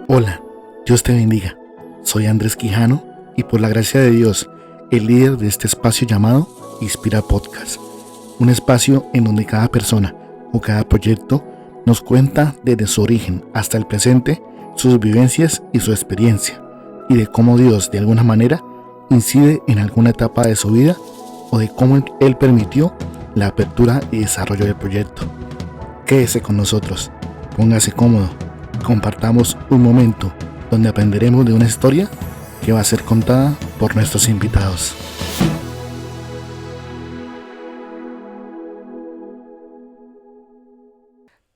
Hola, Dios te bendiga. Soy Andrés Quijano y por la gracia de Dios, el líder de este espacio llamado Inspira Podcast. Un espacio en donde cada persona o cada proyecto nos cuenta desde su origen hasta el presente sus vivencias y su experiencia y de cómo Dios de alguna manera incide en alguna etapa de su vida o de cómo Él permitió la apertura y desarrollo del proyecto. Quédese con nosotros, póngase cómodo, compartamos un momento donde aprenderemos de una historia que va a ser contada por nuestros invitados.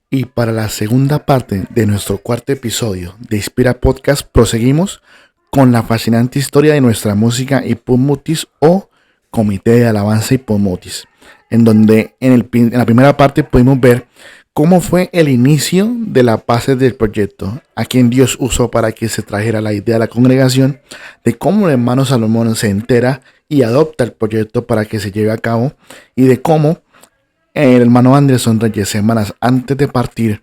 Y para la segunda parte de nuestro cuarto episodio de Inspira Podcast proseguimos con la fascinante historia de nuestra música Hippo Mutis o Comité de Alabanza Hippo Mutis, en donde en la primera parte pudimos ver cómo fue el inicio de la base del proyecto, a quien Dios usó para que se trajera la idea a la congregación, de cómo el hermano Salomón se entera y adopta el proyecto para que se lleve a cabo, y de cómo el hermano Anderson Reyes, semanas antes de partir,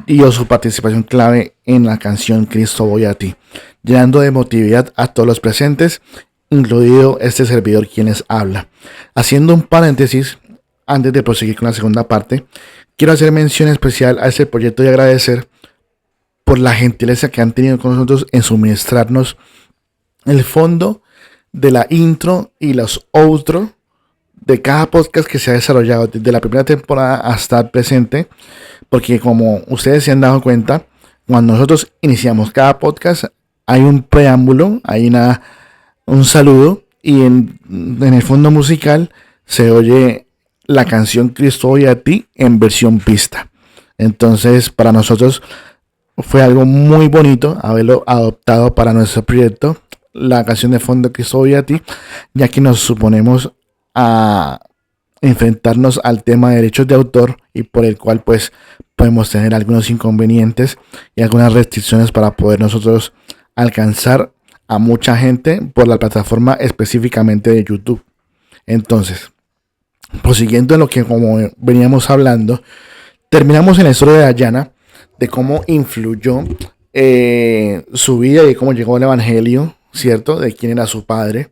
dio su participación clave en la canción Cristo voy a ti, llenando de emotividad a todos los presentes, incluido este servidor quien les habla. Haciendo un paréntesis, antes de proseguir con la segunda parte, quiero hacer mención especial a este proyecto y agradecer por la gentileza que han tenido con nosotros en suministrarnos el fondo de la intro y los outros de cada podcast que se ha desarrollado desde la primera temporada hasta el presente, porque como ustedes se han dado cuenta, cuando nosotros iniciamos cada podcast hay un preámbulo, hay un saludo y en el fondo musical se oye la canción Cristo hoy a ti en versión pista. Entonces para nosotros fue algo muy bonito haberlo adoptado para nuestro proyecto, la canción de fondo Cristo hoy a ti, ya que nos suponemos a enfrentarnos al tema de derechos de autor y por el cual pues podemos tener algunos inconvenientes y algunas restricciones para poder nosotros alcanzar a mucha gente por la plataforma específicamente de YouTube. Entonces, prosiguiendo en lo que como veníamos hablando, terminamos en la historia de Dayana, de cómo influyó su vida y cómo llegó al evangelio, ¿cierto? De quién era su padre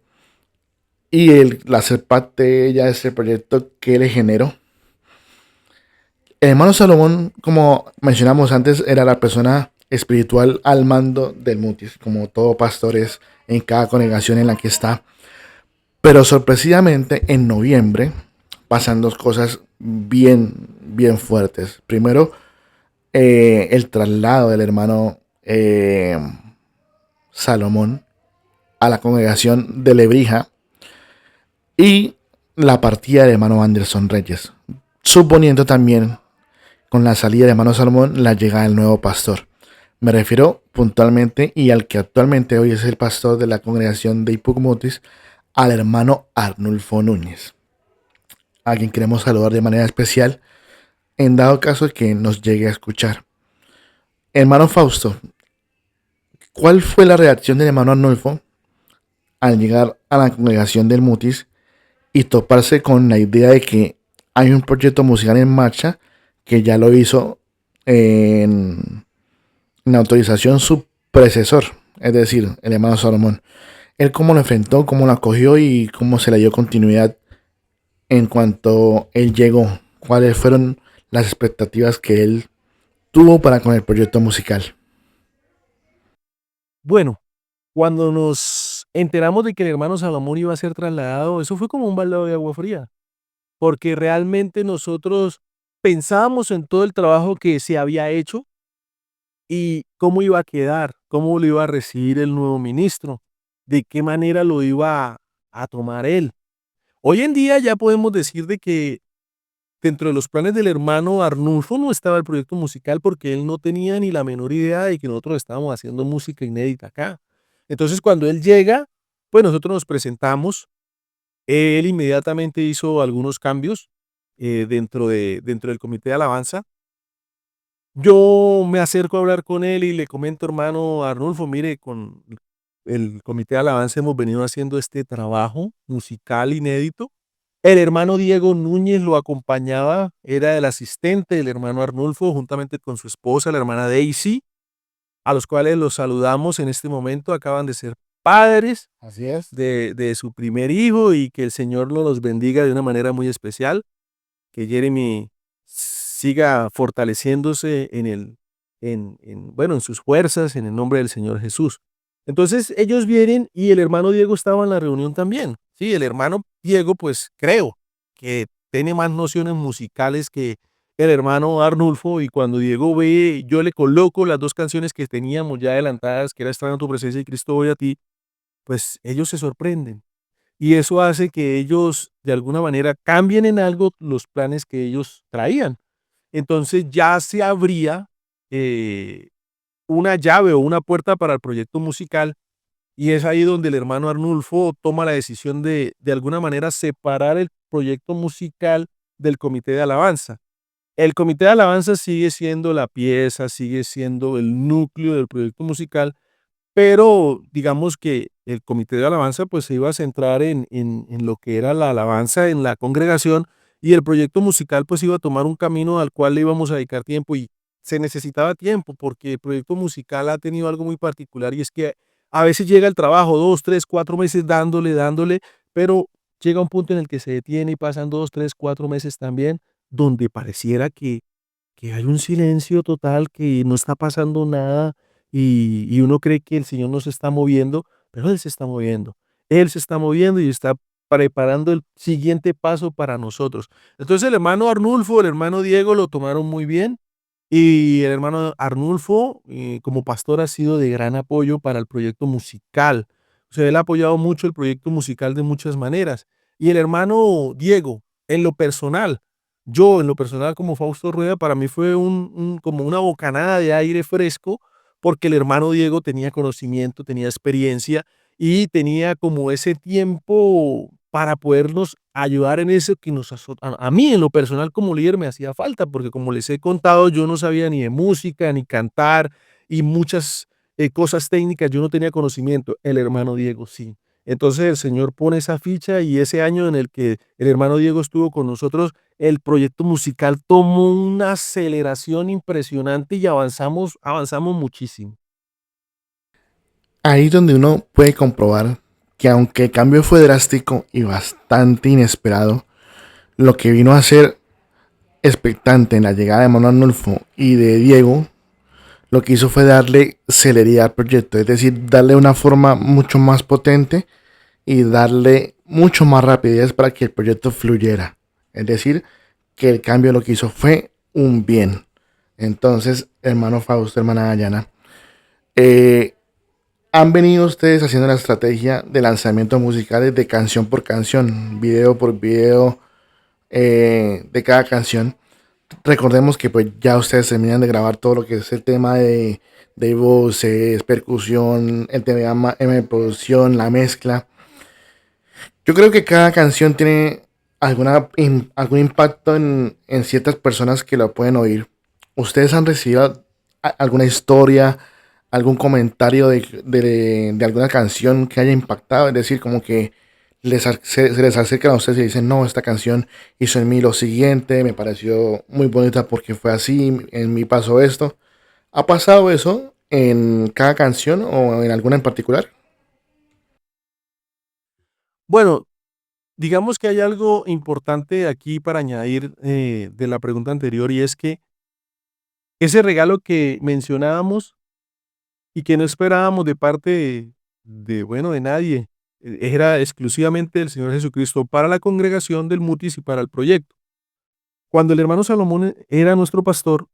y la ser parte de ella de ese proyecto que le generó. El hermano Salomón, como mencionamos antes, era la persona espiritual al mando del Mutis, como todo pastor es en cada congregación en la que está. Pero sorpresivamente en noviembre pasan dos cosas bien fuertes. Primero, el traslado del hermano Salomón a la congregación de Lebrija y la partida del hermano Anderson Reyes, suponiendo también con la salida del hermano Salomón la llegada del nuevo pastor. Me refiero puntualmente y al que actualmente hoy es el pastor de la congregación de Hippo Mutis, al hermano Arnulfo Núñez, a quien queremos saludar de manera especial en dado caso que nos llegue a escuchar. Hermano Fausto, ¿cuál fue la reacción del hermano Arnulfo al llegar a la congregación del Mutis y toparse con la idea de que hay un proyecto musical en marcha que ya lo hizo en autorización su predecesor, es decir, el hermano Salomón? Él cómo lo enfrentó, cómo lo acogió y cómo se le dio continuidad en cuanto él llegó. ¿Cuáles fueron las expectativas que él tuvo para con el proyecto musical? Bueno, cuando nos enteramos de que el hermano Salomón iba a ser trasladado, eso fue como un balde de agua fría, porque realmente nosotros pensábamos en todo el trabajo que se había hecho y cómo iba a quedar, cómo lo iba a recibir el nuevo ministro, de qué manera lo iba a tomar él. Hoy en día ya podemos decir de que dentro de los planes del hermano Arnulfo no estaba el proyecto musical porque él no tenía ni la menor idea de que nosotros estábamos haciendo música inédita acá. Entonces, cuando él llega, pues nosotros nos presentamos. Él inmediatamente hizo algunos cambios dentro del comité de alabanza. Yo me acerco a hablar con él y le comento, hermano Arnulfo, mire, con el comité de alabanza hemos venido haciendo este trabajo musical inédito. El hermano Diego Núñez lo acompañaba, era el asistente del hermano Arnulfo, juntamente con su esposa, la hermana Daisy. a los cuales los saludamos en este momento, acaban de ser padres Así es. de su primer hijo y que el Señor los bendiga de una manera muy especial, que Jeremy siga fortaleciéndose bueno, en sus fuerzas, en el nombre del Señor Jesús. Entonces ellos vienen y el hermano Diego estaba en la reunión también. Sí, el hermano Diego, pues creo que tiene más nociones musicales que el hermano Arnulfo, y cuando Diego ve, yo le coloco las dos canciones que teníamos ya adelantadas, que era Extraño tu presencia y Cristo voy a ti, pues ellos se sorprenden. Y eso hace que ellos de alguna manera cambien en algo los planes que ellos traían. Entonces ya se abría eh, una llave o una puerta para el proyecto musical, y es ahí donde el hermano Arnulfo toma la decisión de alguna manera separar el proyecto musical del comité de alabanza. El comité de alabanza sigue siendo la pieza, sigue siendo el núcleo del proyecto musical, pero digamos que el comité de alabanza pues se iba a centrar en lo que era la alabanza en la congregación, y el proyecto musical pues iba a tomar un camino al cual le íbamos a dedicar tiempo, y se necesitaba tiempo porque el proyecto musical ha tenido algo muy particular, y es que a veces llega el trabajo 2, 3, 4 meses dándole, pero llega un punto en el que se detiene y pasan 2, 3, 4 meses también donde pareciera que hay un silencio total, que no está pasando nada, y uno cree que el Señor no se está moviendo, pero Él se está moviendo. Él se está moviendo y está preparando el siguiente paso para nosotros. Entonces el hermano Arnulfo, el hermano Diego lo tomaron muy bien, y el hermano Arnulfo, como pastor, ha sido de gran apoyo para el proyecto musical. O sea, él ha apoyado mucho el proyecto musical de muchas maneras. Y el hermano Diego, en lo personal, yo en lo personal como Fausto Rueda, para mí fue como una bocanada de aire fresco, porque el hermano Diego tenía conocimiento, tenía experiencia y tenía como ese tiempo para podernos ayudar en eso que a mí en lo personal como líder me hacía falta, porque como les he contado, yo no sabía ni de música, ni cantar, y muchas cosas técnicas yo no tenía conocimiento. El hermano Diego sí. Entonces el Señor pone esa ficha, y ese año en el que el hermano Diego estuvo con nosotros, el proyecto musical tomó una aceleración impresionante y avanzamos muchísimo. Ahí es donde uno puede comprobar que aunque el cambio fue drástico y bastante inesperado, lo que vino a ser expectante en la llegada de Manuel Arnulfo y de Diego, lo que hizo fue darle celeridad al proyecto, es decir, darle una forma mucho más potente y darle mucho más rapidez para que el proyecto fluyera. Es decir, que el cambio lo que hizo fue un bien. Entonces, hermano Fausto, hermana Dayana, eh, han venido ustedes haciendo la estrategia de lanzamientos musicales de canción por canción, video por video, de cada canción. Recordemos que pues ya ustedes terminan de grabar todo lo que es el tema de voces, percusión, el tema de producción, la mezcla. Yo creo que cada canción tiene algún impacto en ciertas personas que la pueden oír. ¿Ustedes han recibido alguna historia, algún comentario de alguna canción que haya impactado? Es decir, como que se les acercan a ustedes y dicen, no, esta canción hizo en mí lo siguiente, me pareció muy bonita porque fue así, en mí pasó esto. ¿Ha pasado eso en cada canción o en alguna en particular? Bueno, digamos que hay algo importante aquí para añadir de la pregunta anterior, y es que ese regalo que mencionábamos y que no esperábamos de parte bueno, de nadie, era exclusivamente del Señor Jesucristo para la congregación del Mutis y para el proyecto. Cuando el hermano Salomón era nuestro pastor,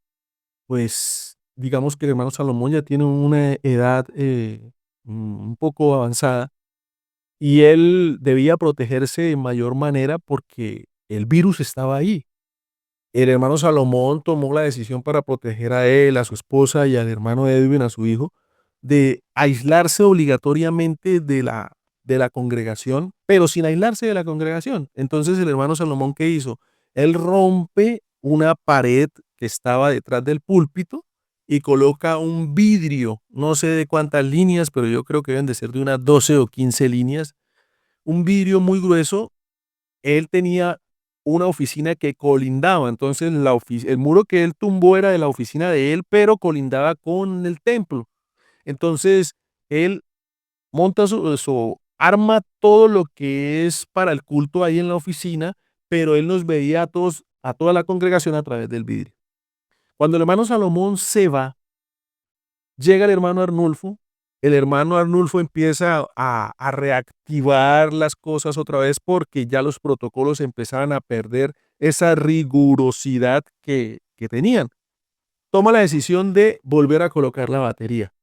pues digamos que el hermano Salomón ya tiene una edad un poco avanzada, y él debía protegerse de mayor manera porque el virus estaba ahí. El hermano Salomón tomó la decisión para proteger a él, a su esposa y al hermano Edwin, a su hijo, de aislarse obligatoriamente de la congregación, pero sin aislarse de la congregación. Entonces el hermano Salomón, ¿qué hizo? Él rompe una pared que estaba detrás del púlpito y coloca un vidrio, no sé de cuántas líneas, pero yo creo que deben de ser de unas 12 o 15 líneas, un vidrio muy grueso. Él tenía una oficina que colindaba, entonces el muro que él tumbó era de la oficina de él, pero colindaba con el templo. Entonces, él arma todo lo que es para el culto ahí en la oficina, pero él nos veía a todos, a toda la congregación a través del vidrio. Cuando el hermano Salomón se va, llega el hermano Arnulfo empieza a reactivar las cosas otra vez porque ya los protocolos empezaban a perder esa rigurosidad que tenían. Toma la decisión de volver a colocar la batería.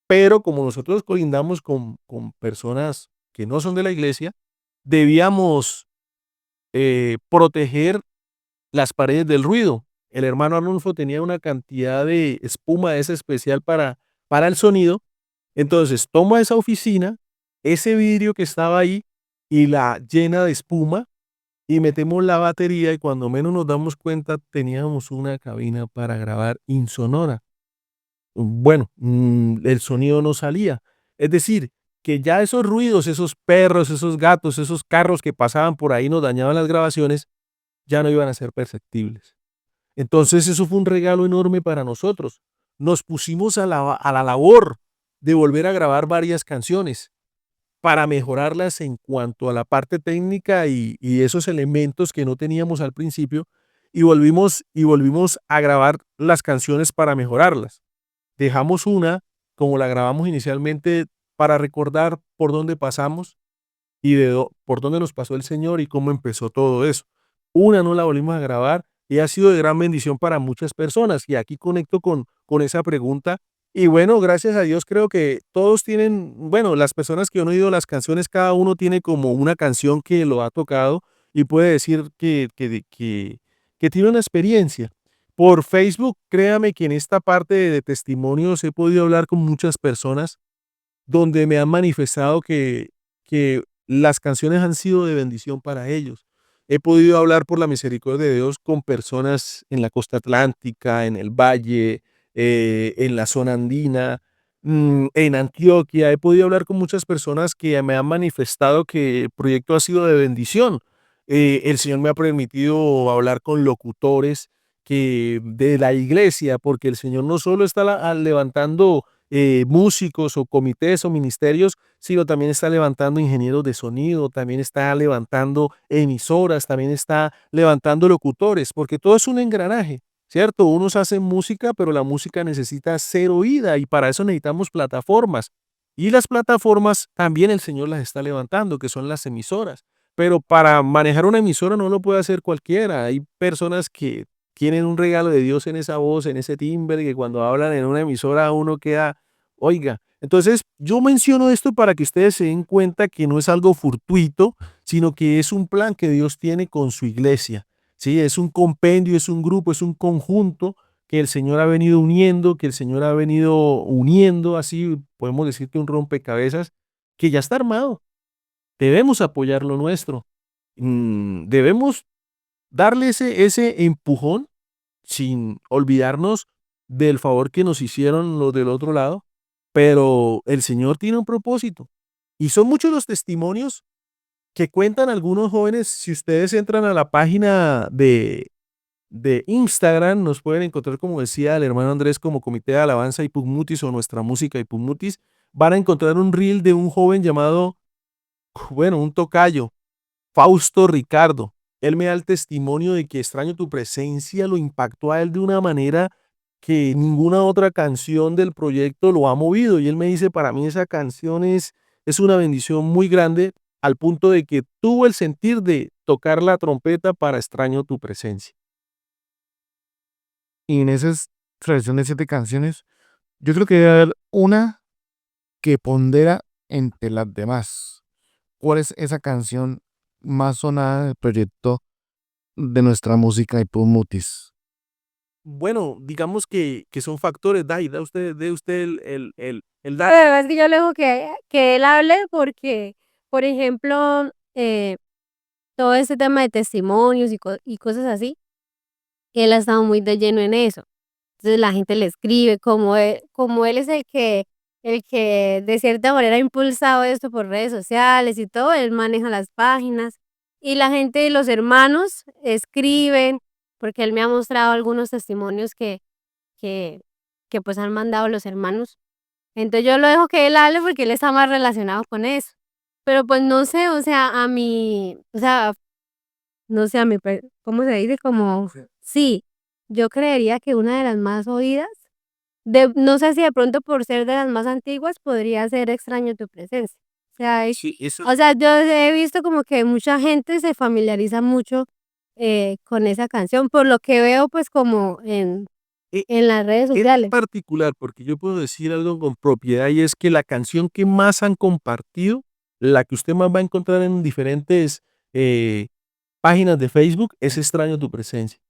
Pero como nosotros colindamos con personas que no son de la iglesia, debíamos proteger las paredes del ruido. El hermano Arnulfo tenía una cantidad de espuma de esa especial para el sonido. Entonces toma esa oficina, ese vidrio que estaba ahí y la llena de espuma y metemos la batería y cuando menos nos damos cuenta teníamos una cabina para grabar insonora. Bueno, el sonido no salía. Es decir, que ya esos ruidos, esos perros, esos gatos, esos carros que pasaban por ahí nos dañaban las grabaciones, ya no iban a ser perceptibles. Entonces eso fue un regalo enorme para nosotros. Nos pusimos a la labor de volver a grabar varias canciones para mejorarlas en cuanto a la parte técnica y esos elementos que no teníamos al principio y volvimos a grabar las canciones para mejorarlas. Dejamos una, como la grabamos inicialmente, para recordar por dónde pasamos y por dónde nos pasó el Señor y cómo empezó todo eso. Una no la volvimos a grabar y ha sido de gran bendición para muchas personas. Y aquí conecto con esa pregunta. Y bueno, gracias a Dios creo que todos tienen, bueno, las personas que han oído las canciones, cada uno tiene como una canción que lo ha tocado y puede decir que tiene una experiencia. Por Facebook, créame que en esta parte de testimonios he podido hablar con muchas personas donde me han manifestado que las canciones han sido de bendición para ellos. He podido hablar por la misericordia de Dios con personas en la costa atlántica, en el valle, en la zona andina, en Antioquia. He podido hablar con muchas personas que me han manifestado que el proyecto ha sido de bendición. El Señor me ha permitido hablar con locutores que de la iglesia, porque el Señor no solo está levantando músicos o comités o ministerios, sino también está levantando ingenieros de sonido, también está levantando emisoras, también está levantando locutores, porque todo es un engranaje, ¿cierto? Unos hacen música, pero la música necesita ser oída y para eso necesitamos plataformas. Y las plataformas también el Señor las está levantando, que son las emisoras. Pero para manejar una emisora no lo puede hacer cualquiera. Hay personas que tienen un regalo de Dios en esa voz, en ese timbre, que cuando hablan en una emisora uno queda, oiga. Entonces, yo menciono esto para que ustedes se den cuenta que no es algo fortuito, sino que es un plan que Dios tiene con su iglesia. ¿Sí? Es un compendio, es un grupo, es un conjunto que el Señor ha venido uniendo, que el Señor ha venido uniendo, así podemos decir que un rompecabezas que ya está armado. Debemos apoyar lo nuestro. Debemos darle ese empujón sin olvidarnos del favor que nos hicieron los del otro lado, pero el Señor tiene un propósito. Y son muchos los testimonios que cuentan algunos jóvenes. Si ustedes entran a la página de Instagram, nos pueden encontrar, como decía el hermano Andrés, como Comité de Alabanza y Pugmutis o Nuestra Música y Pugmutis, van a encontrar un reel de un joven llamado, bueno, un tocayo, Fausto Ricardo. Él me da el testimonio de que Extraño tu presencia lo impactó a él de una manera que ninguna otra canción del proyecto lo ha movido. Y él me dice, para mí esa canción es una bendición muy grande al punto de que tuvo el sentir de tocar la trompeta para Extraño tu presencia. Y en esas selección de 7 canciones, yo creo que debe haber una que pondera entre las demás. ¿Cuál es esa canción más sonada del proyecto de Nuestra Música y Pumutis? Bueno, digamos que son factores, da usted el La verdad es que yo le dejo que él hable porque, por ejemplo, todo este tema de testimonios y cosas así, él ha estado muy de lleno en eso. Entonces la gente le escribe, como él es el que de cierta manera ha impulsado esto por redes sociales y todo, él maneja las páginas y la gente, los hermanos escriben, porque él me ha mostrado algunos testimonios que, que pues han mandado los hermanos Entonces yo lo dejo que él hable porque él está más relacionado con eso. Pero pues no sé, o sea, o sea, no sé, ¿cómo se dice? Como, sí, yo creería que una de las más oídas, no sé si de pronto por ser de las más antiguas podría ser Extraño tu presencia. O sea, Sí, eso o sea, yo he visto como que mucha gente se familiariza mucho con esa canción, por lo que veo pues como e en las redes es sociales. particular, porque yo puedo decir algo con propiedad, y es que la canción que más han compartido, la que usted más va a encontrar en diferentes, eh, páginas de Facebook, es Extraño tu presencia.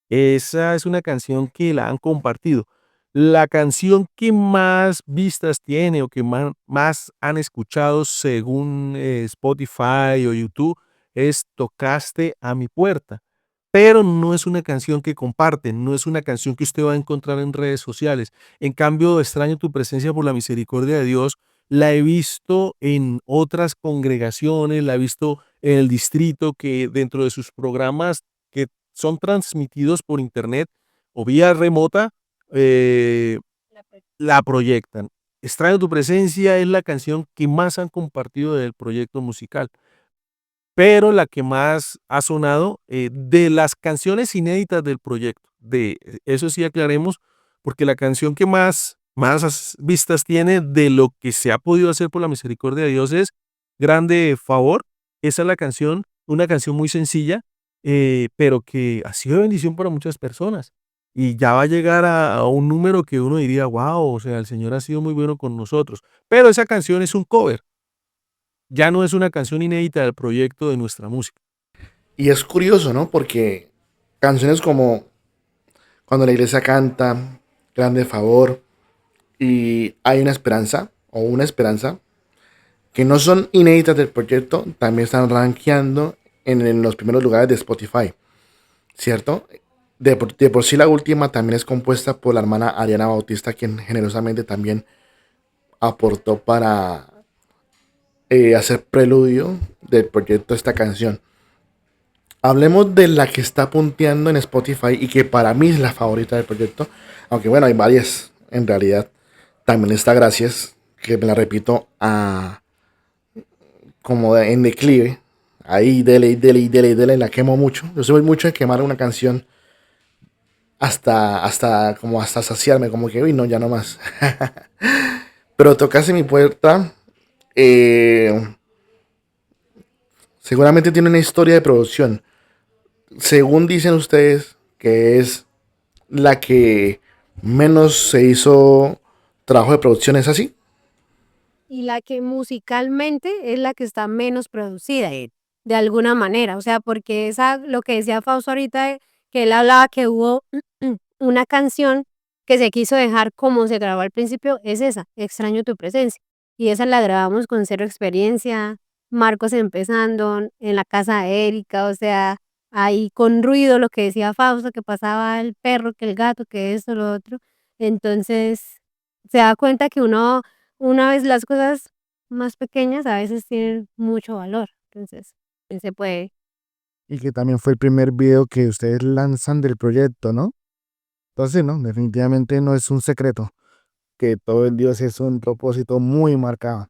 Esa es una canción que la han compartido. La canción que más vistas tiene o que más han escuchado según, Spotify o YouTube es Tocaste a mi puerta, pero no es una canción que comparten, no es una canción que usted va a encontrar en redes sociales. En cambio, Extraño tu presencia por la misericordia de Dios, la he visto en otras congregaciones, la he visto en el distrito que dentro de sus programas que son transmitidos por internet o vía remota, eh, la proyectan. Extraño tu presencia es la canción que más han compartido del proyecto musical, pero la que más ha sonado, de las canciones inéditas del proyecto, eso sí aclaremos, porque la canción que más vistas tiene de lo que se ha podido hacer por la misericordia de Dios es Grande Favor. Esa es la canción, una canción muy sencilla, pero que ha sido de bendición para muchas personas. Y ya va a llegar a un número que uno diría, wow, o sea, el Señor ha sido muy bueno con nosotros. Pero esa canción es un cover, ya no es una canción inédita del proyecto de nuestra música. Y es curioso, ¿no? Porque canciones como Cuando la iglesia canta, Grande Favor y Hay una esperanza, o Una esperanza, que no son inéditas del proyecto, también están rankeando en los primeros lugares de Spotify, ¿cierto? De por sí la última también es compuesta por la hermana Ariana Bautista, quien generosamente también aportó para hacer preludio del proyecto de esta canción. Hablemos de la que está punteando en Spotify y que para mí es la favorita del proyecto. Aunque bueno, hay varias en realidad. También está Gracias, que me la repito como en declive. Ahí dele, y dele, y dele, y dele, la quemo mucho. Yo soy mucho de quemar una canción hasta saciarme, como que, uy, no, ya no más. Pero Tocaste mi puerta, eh, seguramente tiene una historia de producción. Según dicen ustedes, que es la que menos se hizo trabajo de producción, ¿es así? Y la que musicalmente es la que está menos producida, de alguna manera, o sea, porque esa, lo que decía Fausto ahorita, que él hablaba que hubo una canción que se quiso dejar como se grabó al principio, es esa, Extraño tu presencia. Y esa la grabamos con cero experiencia, Marcos empezando, en la casa de Erika, o sea, ahí con ruido, lo que decía Fausto, que pasaba el perro, que el gato, que esto, lo otro. Entonces, se da cuenta que una vez las cosas más pequeñas a veces tienen mucho valor, entonces, se puede. Y que también fue el primer video que ustedes lanzan del proyecto, ¿no? Entonces, no, definitivamente no es un secreto que todo el Dios es un propósito muy marcado.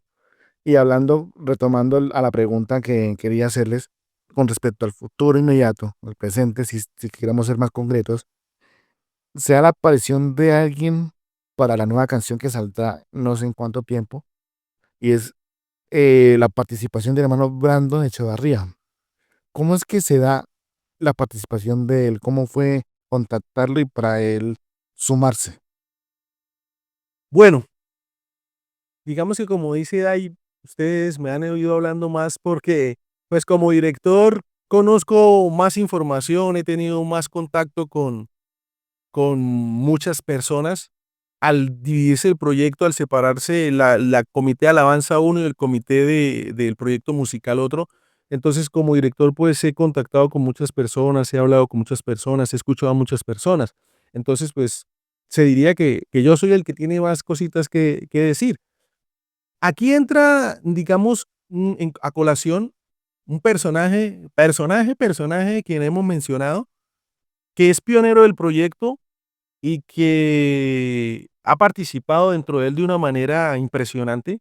Y hablando, retomando a la pregunta que quería hacerles con respecto al futuro inmediato, al presente, si queremos ser más concretos, sea la aparición de alguien para la nueva canción que saldrá no sé en cuánto tiempo, y es la participación del hermano Brandon Echevarría. ¿Cómo es que se da la participación de él? ¿Cómo fue contactarlo y para él sumarse? Bueno, digamos que como dice Dai, ustedes me han oído hablando más porque, pues como director, conozco más información, he tenido más contacto con muchas personas. Al dividirse el proyecto, al separarse la comité de alabanza uno y el comité del proyecto musical otro, entonces como director pues he contactado con muchas personas, he hablado con muchas personas, he escuchado a muchas personas. Entonces pues se diría que yo soy el que tiene más cositas que decir. Aquí entra, digamos, a colación un personaje quien hemos mencionado, que es pionero del proyecto y que ha participado dentro de él de una manera impresionante.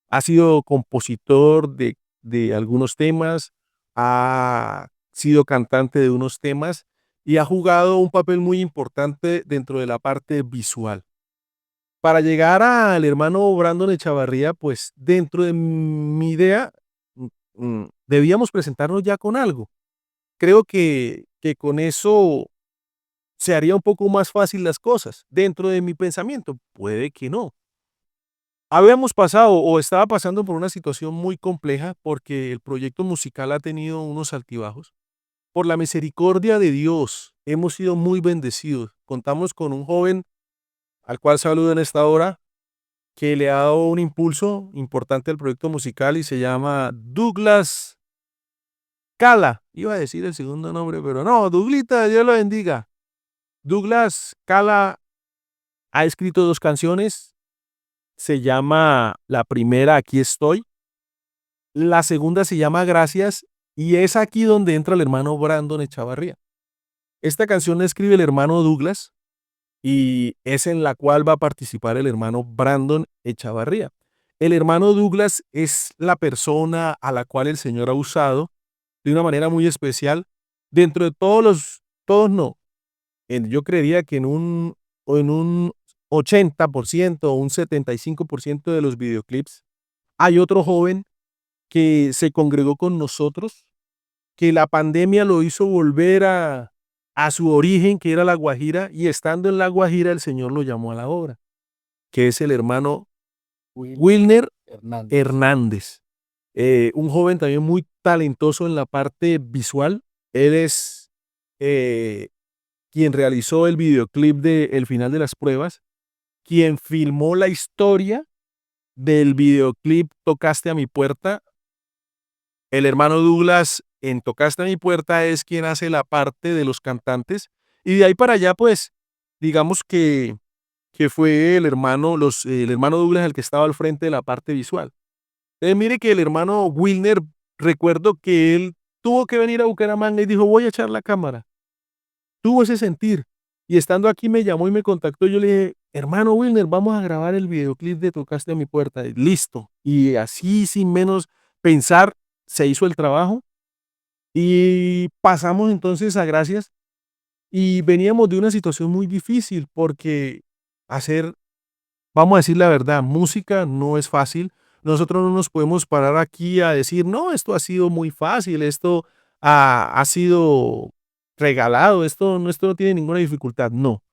Ha sido compositor de algunos temas, ha sido cantante de unos temas y ha jugado un papel muy importante dentro de la parte visual. Para llegar al hermano Brandon Echavarría, pues dentro de mi idea, debíamos presentarnos ya con algo. Creo que con eso se haría un poco más fácil las cosas. Dentro de mi pensamiento, puede que no. Habíamos pasado o estaba pasando por una situación muy compleja porque el proyecto musical ha tenido unos altibajos. Por la misericordia de Dios, hemos sido muy bendecidos. Contamos con un joven al cual saludo en esta hora, que le ha dado un impulso importante al proyecto musical y se llama Douglas Cala. Iba a decir el segundo nombre, pero no, Douglita, Dios lo bendiga. Douglas Cala ha escrito 2 canciones. Se llama la primera Aquí estoy. La segunda se llama Gracias y es aquí donde entra el hermano Brandon Echavarría. Esta canción la escribe el hermano Douglas y es en la cual va a participar el hermano Brandon Echavarría. El hermano Douglas es la persona a la cual el Señor ha usado de una manera muy especial. Dentro de todos no, yo creería que en un 80% o un 75% de los videoclips hay otro joven que se congregó con nosotros, que la pandemia lo hizo volver a su origen, que era La Guajira, y estando en La Guajira el Señor lo llamó a la obra, que es el hermano Wilner Hernández. Hernández. Un joven también muy talentoso en la parte visual. Él es eh, quien realizó el videoclip de El final de las pruebas, quien filmó la historia del videoclip Tocaste a mi puerta. El hermano Douglas en Tocaste a mi puerta es quien hace la parte de los cantantes y de ahí para allá pues digamos que fue el hermano Douglas el que estaba al frente de la parte visual. Mire que el hermano Wilner, recuerdo que él tuvo que venir a Bucaramanga y dijo voy a echar la cámara. Tuvo ese sentir y estando aquí me llamó y me contactó. Yo le dije, hermano Wilner, vamos a grabar el videoclip de Tocaste a mi puerta. Listo. Y así sin menos pensar se hizo el trabajo y pasamos entonces a Gracias y veníamos de una situación muy difícil porque hacer, vamos a decir la verdad, música no es fácil. Nosotros no nos podemos parar aquí a decir, no, esto ha sido muy fácil, esto ha sido regalado, esto no tiene ninguna dificultad. No,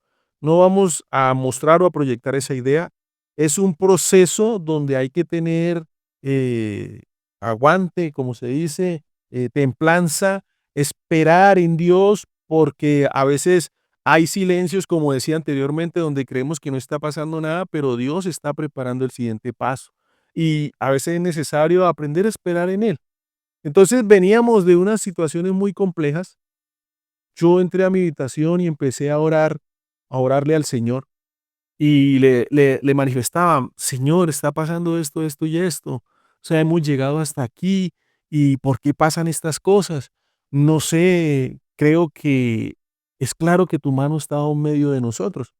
no vamos a mostrar o a proyectar esa idea. Es un proceso donde hay que tener eh, aguante, como se dice, templanza, esperar en Dios, porque a veces hay silencios, como decía anteriormente, donde creemos que no está pasando nada, pero Dios está preparando el siguiente paso. Y a veces es necesario aprender a esperar en Él. Entonces veníamos de unas situaciones muy complejas. Yo entré a mi habitación y empecé a orar, a orarle al Señor. Y le manifestaba, Señor, está pasando esto, esto y esto. O sea, hemos llegado hasta aquí y ¿por qué pasan estas cosas? No sé, creo que es claro que tu mano está en medio de nosotros.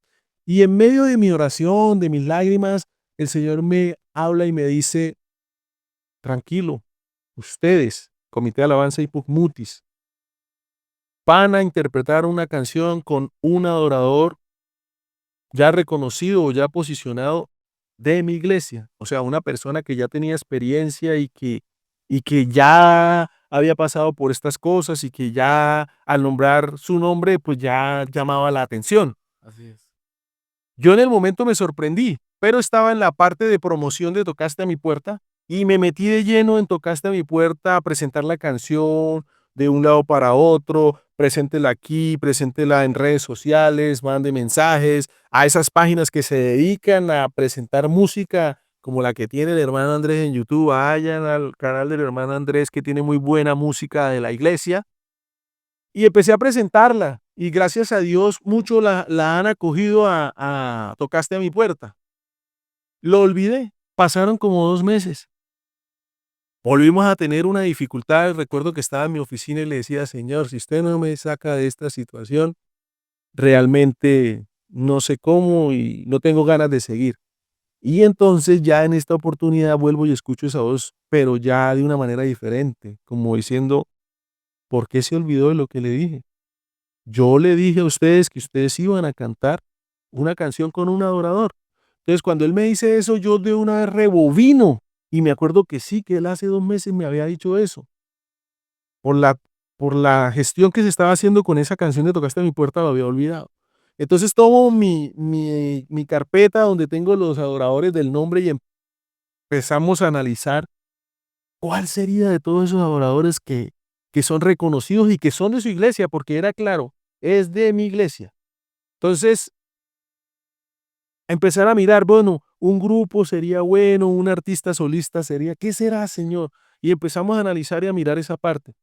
Y en medio de mi oración, de mis lágrimas, el Señor me habla y me dice, tranquilo, ustedes, Comité de Alabanza y Pugmutis, van a interpretar una canción con un adorador ya reconocido o ya posicionado de mi iglesia. O sea, una persona que ya tenía experiencia y que ya había pasado por estas cosas y que ya al nombrar su nombre, pues ya llamaba la atención. Así es. Yo en el momento me sorprendí, pero estaba en la parte de promoción de Tocaste a mi puerta y me metí de lleno en Tocaste a mi puerta a presentar la canción de un lado para otro, preséntela aquí, preséntela en redes sociales, mande mensajes a esas páginas que se dedican a presentar música como la que tiene el hermano Andrés en YouTube, vayan al canal del hermano Andrés que tiene muy buena música de la iglesia y empecé a presentarla y gracias a Dios muchos la han acogido a Tocaste a mi puerta. Lo olvidé, pasaron como 2 meses. Volvimos a tener una dificultad. Recuerdo que estaba en mi oficina y le decía, Señor, si usted no me saca de esta situación, realmente no sé cómo y no tengo ganas de seguir. Y entonces ya en esta oportunidad vuelvo y escucho esa voz, pero ya de una manera diferente, como diciendo, ¿por qué se olvidó de lo que le dije? Yo le dije a ustedes que ustedes iban a cantar una canción con un adorador. Entonces, cuando él me dice eso, yo de una vez rebobino y me acuerdo que sí, que él hace 2 meses me había dicho eso. Por la, por la gestión que se estaba haciendo con esa canción de Tocaste a mi puerta, lo había olvidado. Entonces tomo mi carpeta donde tengo los adoradores del nombre y empezamos a analizar cuál sería de todos esos adoradores que son reconocidos y que son de su iglesia, porque era claro, es de mi iglesia. Entonces, empezar a mirar, bueno, un grupo sería bueno, un artista solista sería, ¿qué será, Señor? Y empezamos a analizar y a mirar esa parte.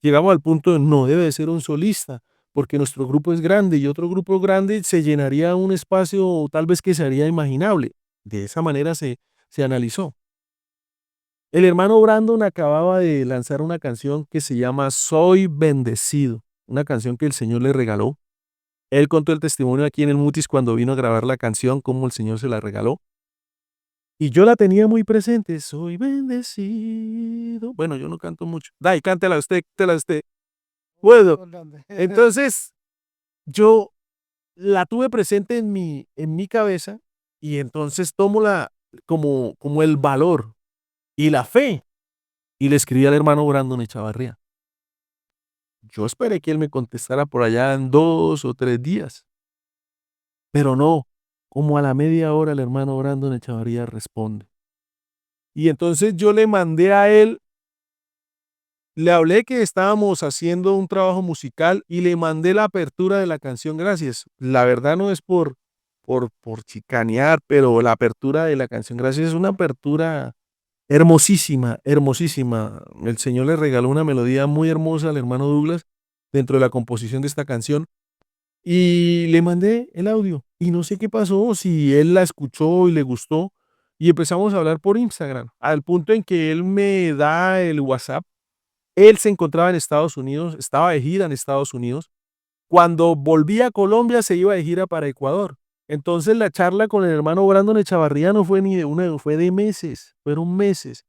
Llegamos al punto de no debe de ser un solista, porque nuestro grupo es grande y otro grupo grande se llenaría un espacio tal vez que sería imaginable. De esa manera se analizó. El hermano Brandon acababa de lanzar una canción que se llama Soy Bendecido, una canción que el Señor le regaló. Él contó el testimonio aquí en el Mutis cuando vino a grabar la canción, cómo el Señor se la regaló. Y yo la tenía muy presente. Soy bendecido. Bueno, yo no canto mucho. Dai, cántela usted, cántela usted. Bueno, entonces yo la tuve presente en mi cabeza y entonces tomo como el valor y la fe y le escribí al hermano Brandon Echavarría. Yo esperé que él me contestara por allá en 2 o 3 días, pero no, como a la media hora el hermano Brandon Echavarría responde. Y entonces yo le mandé a él, le hablé que estábamos haciendo un trabajo musical y le mandé la apertura de la canción Gracias. La verdad no es por chicanear, pero la apertura de la canción Gracias es una apertura hermosísima, hermosísima. El Señor le regaló una melodía muy hermosa al hermano Douglas dentro de la composición de esta canción y le mandé el audio y no sé qué pasó, si él la escuchó y le gustó y empezamos a hablar por Instagram, al punto en que él me da el WhatsApp. Él se encontraba en Estados Unidos, estaba de gira en Estados Unidos. Cuando volví a Colombia se iba de gira para Ecuador. Entonces la charla con el hermano Brandon Echavarría no fue ni de una, fue de meses, fueron meses.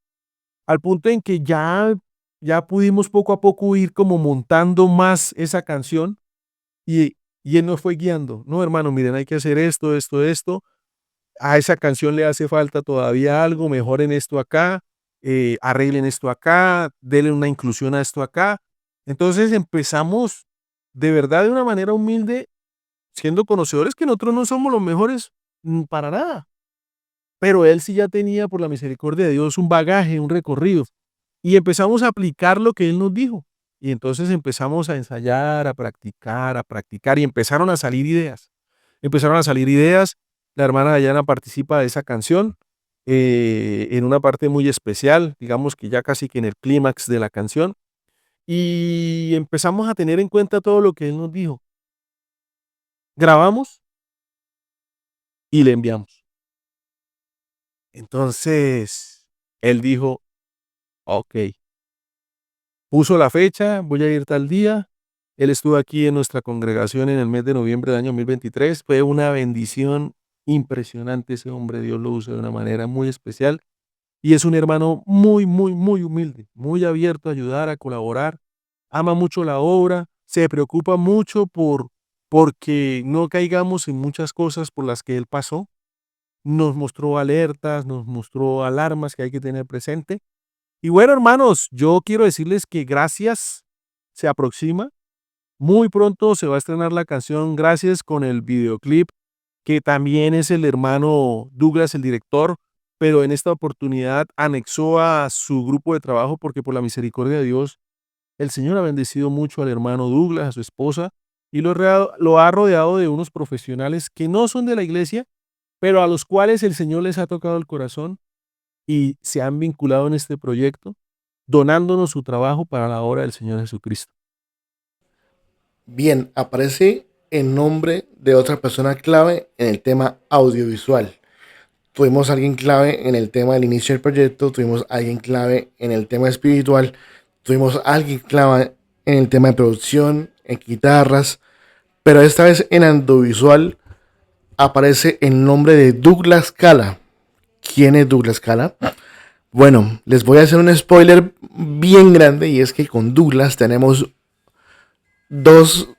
Al punto en que ya pudimos poco a poco ir como montando más esa canción y él nos fue guiando. No, hermano, miren, hay que hacer esto, esto, esto. A esa canción le hace falta todavía algo, mejoren esto acá, arreglen esto acá, denle una inclusión a esto acá. Entonces empezamos de verdad de una manera humilde, siendo conocedores que nosotros no somos los mejores para nada. Pero él sí ya tenía, por la misericordia de Dios, un bagaje, un recorrido. Y empezamos a aplicar lo que él nos dijo. Y entonces empezamos a ensayar, a practicar y empezaron a salir ideas. Empezaron a salir ideas. La hermana Dayana participa de esa canción en una parte muy especial, digamos que ya casi que en el clímax de la canción. Y empezamos a tener en cuenta todo lo que él nos dijo. Grabamos y le enviamos. Entonces, él dijo, ok, puso la fecha, voy a ir tal día. Él estuvo aquí en nuestra congregación en el mes de noviembre del año 2023. Fue una bendición impresionante ese hombre. Dios lo usa de una manera muy especial. Y es un hermano muy, muy, muy humilde, muy abierto a ayudar, a colaborar. Ama mucho la obra, se preocupa mucho porque no caigamos en muchas cosas por las que él pasó. Nos mostró alertas, nos mostró alarmas que hay que tener presente. Y bueno, hermanos, yo quiero decirles que Gracias se aproxima. Muy pronto se va a estrenar la canción Gracias con el videoclip, que también es el hermano Douglas, el director, pero en esta oportunidad anexó a su grupo de trabajo porque por la misericordia de Dios, el Señor ha bendecido mucho al hermano Douglas, a su esposa, y lo ha rodeado de unos profesionales que no son de la iglesia, pero a los cuales el Señor les ha tocado el corazón y se han vinculado en este proyecto, donándonos su trabajo para la obra del Señor Jesucristo. Bien, aparece el nombre de otra persona clave en el tema audiovisual. Tuvimos a alguien clave en el tema del inicio del proyecto, tuvimos a alguien clave en el tema espiritual, tuvimos a alguien clave en el tema de producción, en guitarras, pero esta vez en audiovisual aparece el nombre de Douglas Cala. ¿Quién es Douglas Cala? Bueno, les voy a hacer un spoiler bien grande y es que con Douglas tenemos dos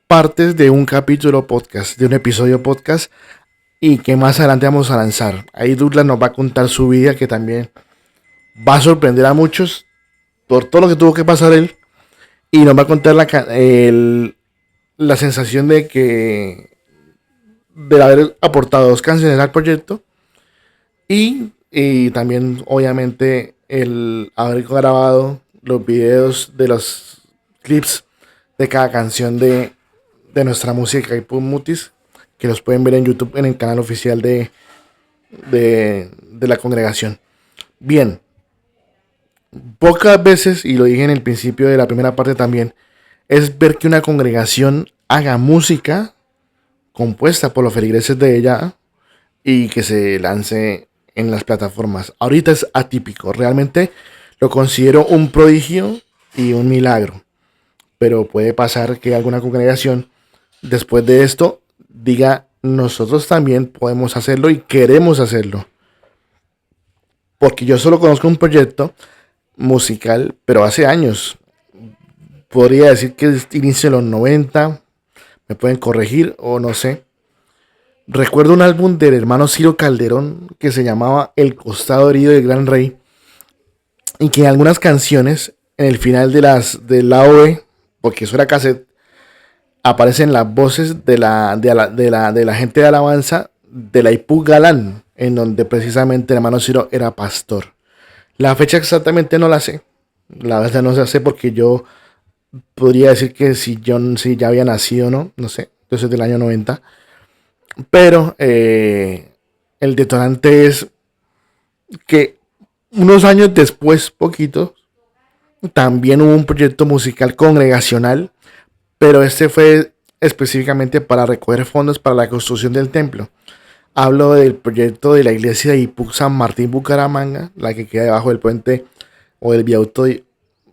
partes de un capítulo podcast, de un episodio podcast y que más adelante vamos a lanzar. Ahí Douglas nos va a contar su vida que también va a sorprender a muchos por todo lo que tuvo que pasar él y nos va a contar la sensación de haber aportado dos canciones al proyecto y también obviamente el haber grabado los videos de los clips de cada canción de nuestra música y Mutis, que los pueden ver en YouTube en el canal oficial de la congregación. Bien, pocas veces, y lo dije en el principio de la primera parte también, es ver que una congregación haga música compuesta por los feligreses de ella y que se lance en las plataformas. Ahorita es atípico, realmente lo considero un prodigio y un milagro, pero puede pasar que alguna congregación después de esto diga nosotros también podemos hacerlo y queremos hacerlo, porque yo solo conozco un proyecto musical, pero hace años, podría decir que es inicio de los 90, me pueden corregir o no sé. Recuerdo un álbum del hermano Ciro Calderón que se llamaba El costado herido del Gran Rey y que en algunas canciones, en el final del lado B, porque eso era cassette, aparecen las voces de la gente de alabanza de la IPU Galán, en donde precisamente el hermano Ciro era pastor. La fecha exactamente no la sé, la verdad no la sé porque yo podría decir que si ya había nacido o no, no sé, yo soy del año 90, pero el detonante es que unos años después, poquito, también hubo un proyecto musical congregacional, pero este fue específicamente para recoger fondos para la construcción del templo. Hablo del proyecto de la iglesia de Ipuc San Martín Bucaramanga, la que queda debajo del puente o del viaducto de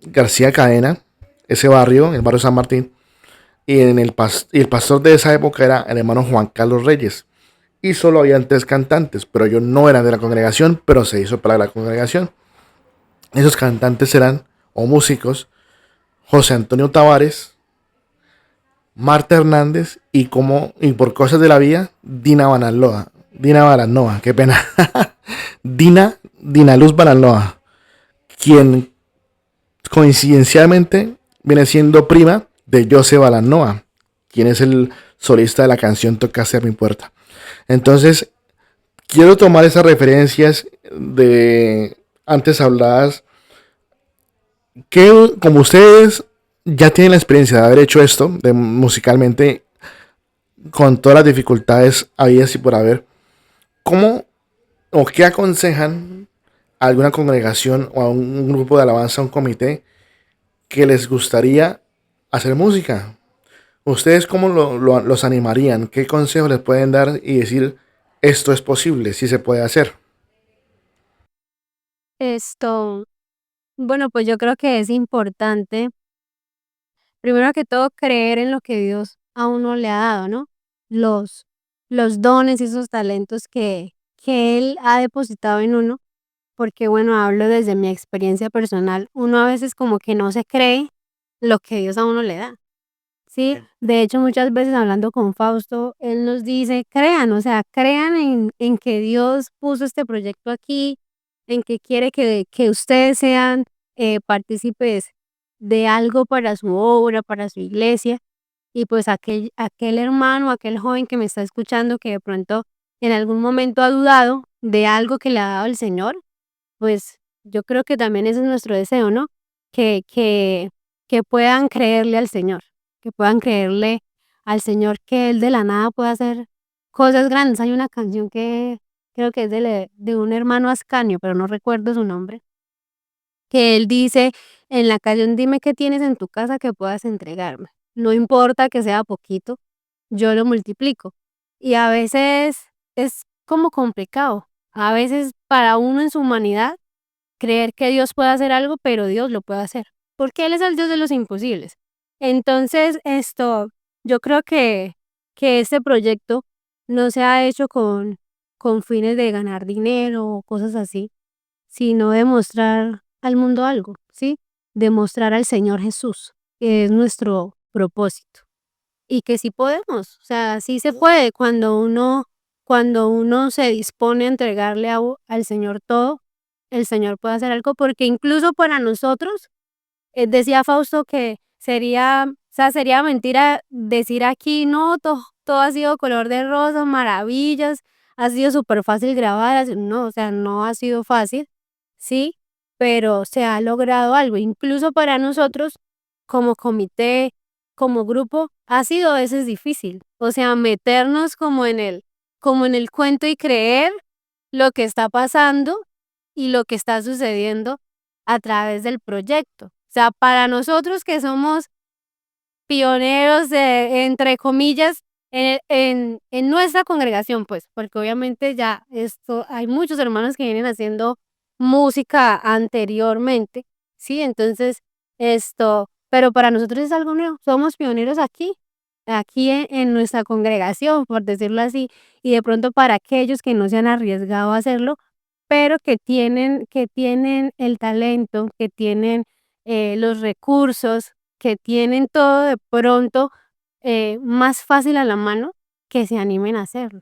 García Cadena, ese barrio, el barrio San Martín. Y el pastor de esa época era el hermano Juan Carlos Reyes. Y solo habían 3 cantantes, pero ellos no eran de la congregación, pero se hizo para la congregación. Esos cantantes eran, o músicos, José Antonio Tavares, Marta Hernández y por cosas de la vida, Dina Banaloa. Dina Baranoa, qué pena. Dina Luz Banaloa, quien coincidencialmente viene siendo prima de José Balanoa, quien es el solista de la canción Toca Ser Mi Puerta. Entonces, quiero tomar esas referencias de antes habladas, que como ustedes ya tienen la experiencia de haber hecho esto musicalmente, con todas las dificultades habidas y por haber, ¿cómo o qué aconsejan a alguna congregación o a un grupo de alabanza, a un comité que les gustaría hacer música? ¿Ustedes cómo los animarían? ¿Qué consejos les pueden dar y decir esto es posible, si se puede hacer? Esto, bueno, pues yo creo que es importante, primero que todo, creer en lo que Dios a uno le ha dado, ¿no? Los, los dones y esos talentos que Él ha depositado en uno, porque bueno, hablo desde mi experiencia personal, uno a veces como que no se cree lo que Dios a uno le da. Sí, de hecho muchas veces hablando con Fausto, él nos dice, crean, o sea, crean en que Dios puso este proyecto aquí, en que quiere que ustedes sean partícipes de algo para su obra, para su iglesia, y pues aquel hermano, aquel joven que me está escuchando que de pronto en algún momento ha dudado de algo que le ha dado el Señor, pues yo creo que también ese es nuestro deseo, ¿no? Que, que, que puedan creerle al Señor, que puedan creerle al Señor que Él de la nada puede hacer cosas grandes. Hay una canción que creo que es de un hermano Ascanio, pero no recuerdo su nombre, que él dice en la canción, dime qué tienes en tu casa que puedas entregarme. No importa que sea poquito, yo lo multiplico. Y a veces es como complicado. A veces para uno en su humanidad creer que Dios puede hacer algo, pero Dios lo puede hacer, porque Él es el Dios de los imposibles. Entonces, yo creo que este proyecto no se ha hecho con fines de ganar dinero o cosas así, sino demostrar al mundo algo, ¿sí? Demostrar al Señor Jesús, que es nuestro propósito. Y que sí podemos, o sea, sí se puede cuando uno se dispone a entregarle al Señor todo, el Señor puede hacer algo, porque incluso para nosotros, decía Fausto que sería, o sea, sería mentira decir aquí, no, todo ha sido color de rosa, maravillas, ha sido súper fácil grabar, no, o sea, no ha sido fácil, sí, pero se ha logrado algo, incluso para nosotros como comité, como grupo, ha sido a veces difícil, o sea, meternos como en el cuento y creer lo que está pasando y lo que está sucediendo a través del proyecto. O sea, para nosotros que somos pioneros de, entre comillas, en nuestra congregación, pues, porque obviamente ya esto, hay muchos hermanos que vienen haciendo música anteriormente, ¿sí? Entonces, pero para nosotros es algo nuevo, somos pioneros aquí en nuestra congregación, por decirlo así, y de pronto para aquellos que no se han arriesgado a hacerlo, pero que tienen el talento, que tienen los recursos, que tienen todo de pronto más fácil a la mano, que se animen a hacerlo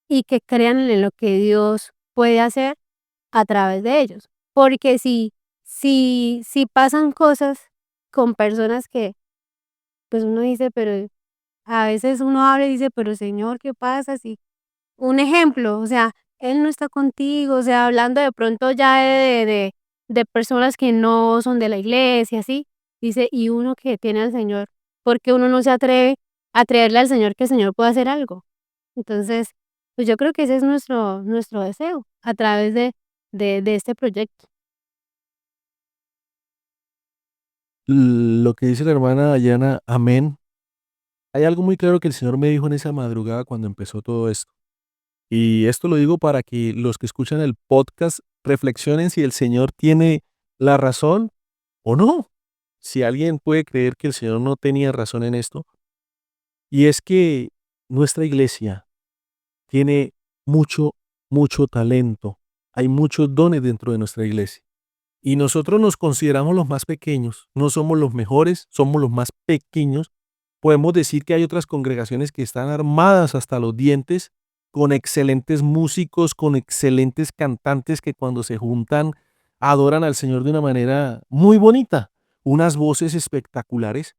y que crean en lo que Dios puede hacer a través de ellos. Porque si pasan cosas con personas que, pues uno dice, pero a veces uno habla y dice, pero Señor, ¿qué pasa? Si un ejemplo, o sea, Él no está contigo, o sea, hablando de pronto ya de personas que no son de la iglesia, ¿sí? Dice, y uno que tiene al Señor, porque uno no se atreve a creerle al Señor que el Señor puede hacer algo. Entonces, pues yo creo que ese es nuestro deseo a través de este proyecto. Lo que dice la hermana Dayana, amén. Hay algo muy claro que el Señor me dijo en esa madrugada cuando empezó todo esto. Y esto lo digo para que los que escuchan el podcast reflexionen si el Señor tiene la razón o no. Si alguien puede creer que el Señor no tenía razón en esto. Y es que nuestra iglesia tiene mucho, mucho talento. Hay muchos dones dentro de nuestra iglesia. Y nosotros nos consideramos los más pequeños. No somos los mejores, somos los más pequeños. Podemos decir que hay otras congregaciones que están armadas hasta los dientes, con excelentes músicos, con excelentes cantantes que cuando se juntan adoran al Señor de una manera muy bonita, unas voces espectaculares.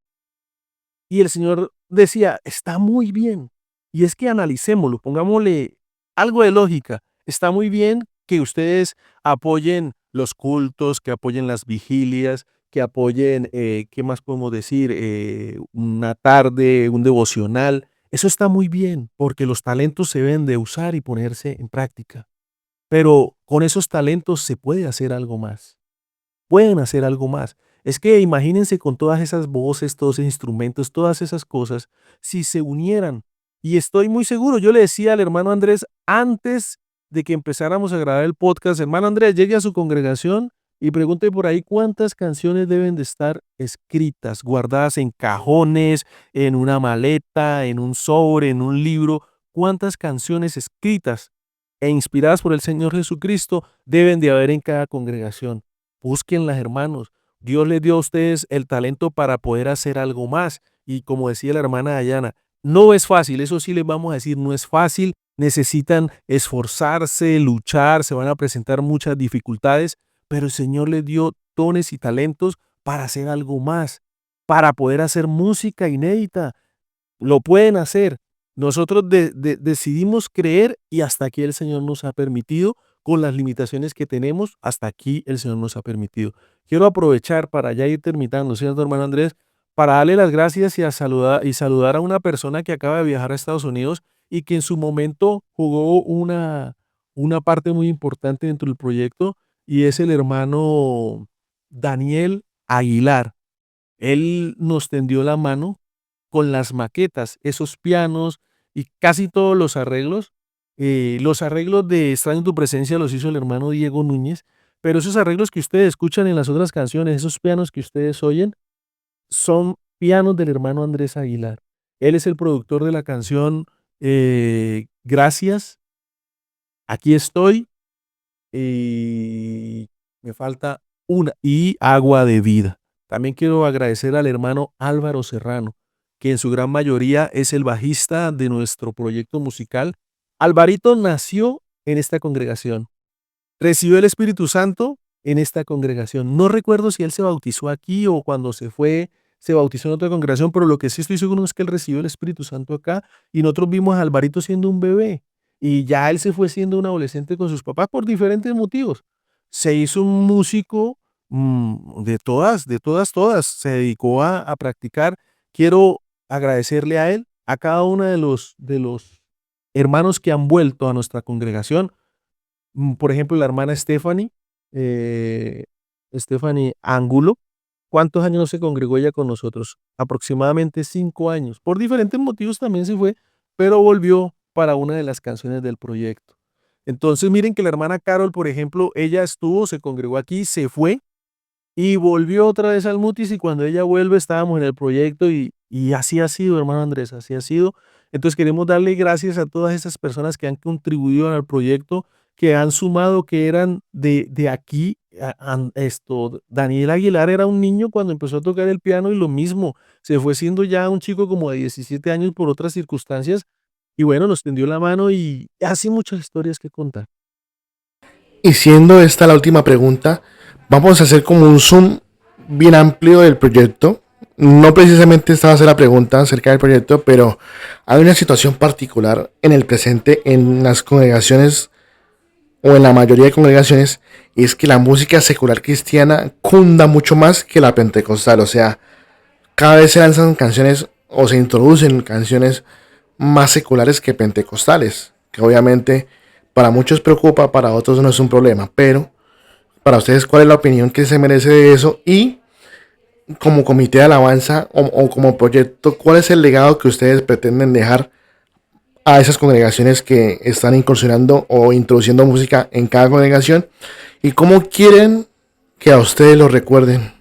Y el Señor decía, está muy bien. Y es que analicémoslo, pongámosle algo de lógica. Está muy bien que ustedes apoyen los cultos, que apoyen las vigilias, que apoyen, ¿qué más podemos decir? Una tarde, un devocional. Eso está muy bien, porque los talentos se deben de usar y ponerse en práctica. Pero con esos talentos se puede hacer algo más. Pueden hacer algo más. Es que imagínense con todas esas voces, todos esos instrumentos, todas esas cosas, si se unieran. Y estoy muy seguro, yo le decía al hermano Andrés antes de que empezáramos a grabar el podcast, hermano Andrés, llegue a su congregación y pregunte por ahí cuántas canciones deben de estar escritas, guardadas en cajones, en una maleta, en un sobre, en un libro, cuántas canciones escritas e inspiradas por el Señor Jesucristo deben de haber en cada congregación. Búsquenlas, hermanos. Dios les dio a ustedes el talento para poder hacer algo más. Y como decía la hermana Dayana, no es fácil, eso sí les vamos a decir, no es fácil. Necesitan esforzarse, luchar, se van a presentar muchas dificultades, pero el Señor les dio dones y talentos para hacer algo más, para poder hacer música inédita. Lo pueden hacer. Nosotros decidimos creer y hasta aquí el Señor nos ha permitido, con las limitaciones que tenemos, hasta aquí el Señor nos ha permitido. Quiero aprovechar para ya ir terminando, ¿cierto, hermano Andrés? Para darle las gracias y saludar a una persona que acaba de viajar a Estados Unidos y que en su momento jugó una parte muy importante dentro del proyecto y es el hermano Daniel Aguilar. Él nos tendió la mano con las maquetas, esos pianos y casi todos los arreglos. Los arreglos de Extraño tu presencia los hizo el hermano Diego Núñez, pero esos arreglos que ustedes escuchan en las otras canciones, esos pianos que ustedes oyen, son pianos del hermano Andrés Aguilar. Él es el productor de la canción gracias, aquí estoy y me falta una, y agua de vida. También quiero agradecer al hermano Álvaro Serrano, que en su gran mayoría es el bajista de nuestro proyecto musical. Alvarito nació en esta congregación, recibió el Espíritu Santo en esta congregación. No recuerdo si él se bautizó aquí o cuando se fue, se bautizó en otra congregación, pero lo que sí estoy seguro es que él recibió el Espíritu Santo acá y nosotros vimos a Alvarito siendo un bebé y ya él se fue siendo un adolescente con sus papás por diferentes motivos. Se hizo un músico de todas, de todas, todas. Se dedicó a practicar. Quiero agradecerle a él, a cada uno de los hermanos que han vuelto a nuestra congregación. Por ejemplo, la hermana eh, Stephanie Angulo. ¿Cuántos años se congregó ella con nosotros? Aproximadamente 5 años. Por diferentes motivos también se fue, pero volvió para una de las canciones del proyecto. Entonces, miren que la hermana Carol, por ejemplo, ella estuvo, se congregó aquí, se fue y volvió otra vez al Mutis y cuando ella vuelve estábamos en el proyecto y así ha sido, hermano Andrés, así ha sido. Entonces queremos darle gracias a todas esas personas que han contribuido al proyecto, que han sumado, que eran de aquí. Daniel Aguilar era un niño cuando empezó a tocar el piano y lo mismo, se fue siendo ya un chico como de 17 años por otras circunstancias y bueno, nos tendió la mano y así muchas historias que contar. Y siendo esta la última pregunta, vamos a hacer como un zoom bien amplio del proyecto. No precisamente esta va a ser la pregunta acerca del proyecto, pero hay una situación particular en el presente en las congregaciones o en la mayoría de congregaciones, y es que la música secular cristiana cunda mucho más que la pentecostal. O sea, cada vez se lanzan canciones o se introducen canciones más seculares que pentecostales, que obviamente para muchos preocupa, para otros no es un problema, pero para ustedes, ¿cuál es la opinión que se merece de eso? Y como comité de alabanza o como proyecto, ¿cuál es el legado que ustedes pretenden dejar a esas congregaciones que están incursionando o introduciendo música en cada congregación? ¿Y cómo quieren que a ustedes lo recuerden?